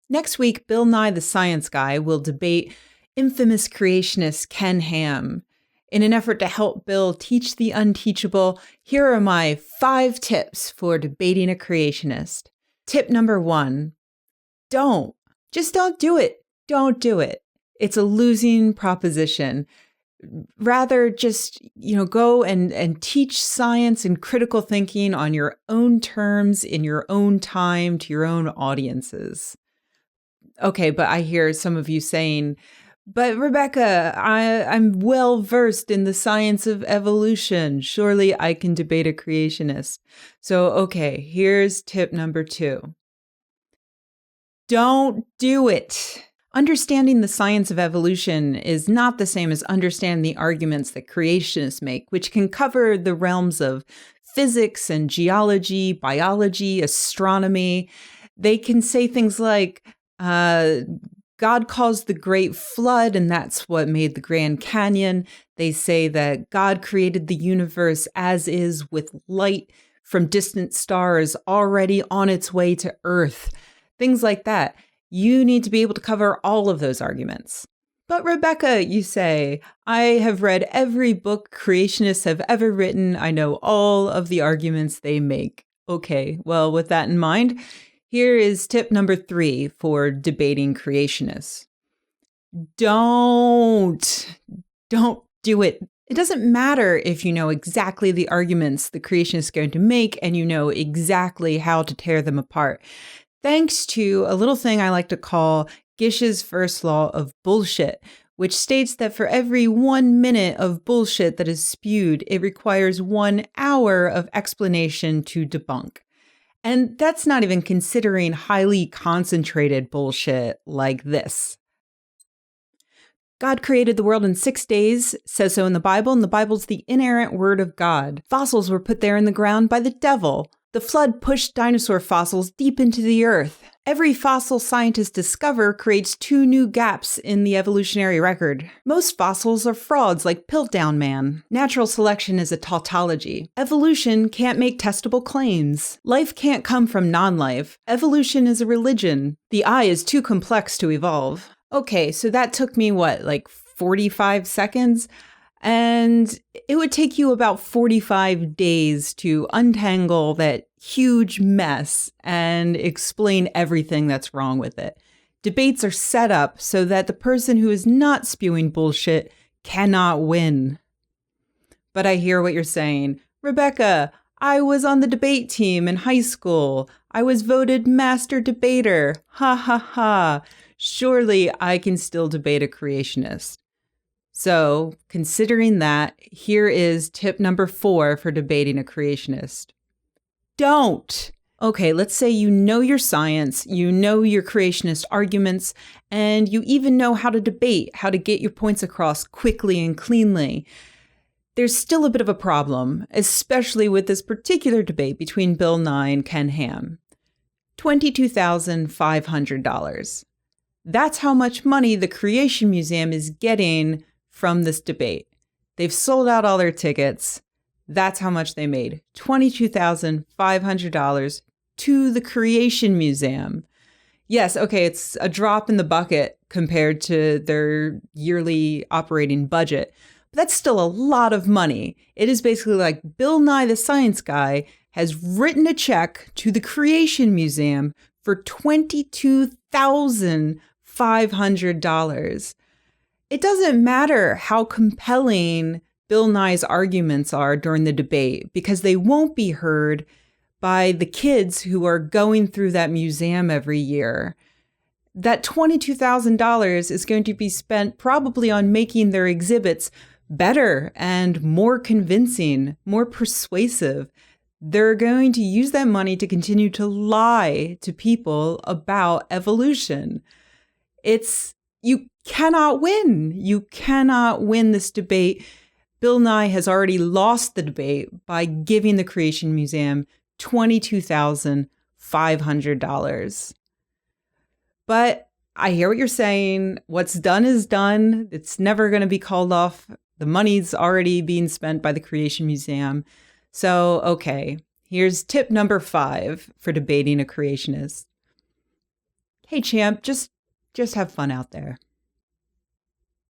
Next week, Bill Nye the Science Guy will debate infamous creationist Ken Ham. In an effort to help Bill teach the unteachable, here are my 5 tips for debating a creationist. Tip number 1, don't. Just don't do it. Don't do it. It's a losing proposition. Rather, just, go and teach science and critical thinking on your own terms, in your own time, to your own audiences. Okay, but I hear some of you saying, but Rebecca, I'm well versed in the science of evolution. Surely I can debate a creationist. So, okay, here's tip number 2. Don't do it. Understanding the science of evolution is not the same as understanding the arguments that creationists make, which can cover the realms of physics and geology, biology, astronomy. They can say things like, God caused the Great Flood, and that's what made the Grand Canyon. They say that God created the universe as is, with light from distant stars already on its way to Earth. Things like that. You need to be able to cover all of those arguments. But Rebecca, you say, I have read every book creationists have ever written. I know all of the arguments they make. Okay, well, with that in mind, here is tip number 3 for debating creationists. Don't do it. It doesn't matter if you know exactly the arguments the creationist is going to make and you know exactly how to tear them apart. Thanks to a little thing I like to call Gish's first law of bullshit, which states that for every 1 minute of bullshit that is spewed, it requires 1 hour of explanation to debunk. And that's not even considering highly concentrated bullshit like this. God created the world in 6 days, says so in the Bible, and the Bible's the inerrant word of God. Fossils were put there in the ground by the devil. The flood pushed dinosaur fossils deep into the earth. Every fossil scientists discover creates 2 new gaps in the evolutionary record. Most fossils are frauds like Piltdown Man. Natural selection is a tautology. Evolution can't make testable claims. Life can't come from non-life. Evolution is a religion. The eye is too complex to evolve. Okay, so that took me, 45 seconds? And it would take you about 45 days to untangle that huge mess and explain everything that's wrong with it. Debates are set up so that the person who is not spewing bullshit cannot win. But I hear what you're saying. Rebecca, I was on the debate team in high school. I was voted master debater. Ha ha ha. Surely I can still debate a creationist. So, considering that, here is tip number 4 for debating a creationist. Don't. Okay, let's say you know your science, you know your creationist arguments, and you even know how to debate, how to get your points across quickly and cleanly. There's still a bit of a problem, especially with this particular debate between Bill Nye and Ken Ham. $22,500. That's how much money the Creation Museum is getting from this debate. They've sold out all their tickets. That's how much they made. $22,500 to the Creation Museum. Yes, okay, it's a drop in the bucket compared to their yearly operating budget, but that's still a lot of money. It is basically like Bill Nye the Science Guy has written a check to the Creation Museum for $22,500. It doesn't matter how compelling Bill Nye's arguments are during the debate because they won't be heard by the kids who are going through that museum every year. That $22,000 is going to be spent probably on making their exhibits better and more convincing, more persuasive. They're going to use that money to continue to lie to people about evolution. You cannot win. You cannot win this debate. Bill Nye has already lost the debate by giving the Creation Museum $22,500. But I hear what you're saying. What's done is done. It's never going to be called off. The money's already being spent by the Creation Museum. So, okay, here's tip number 5 for debating a creationist. Hey, champ, just have fun out there.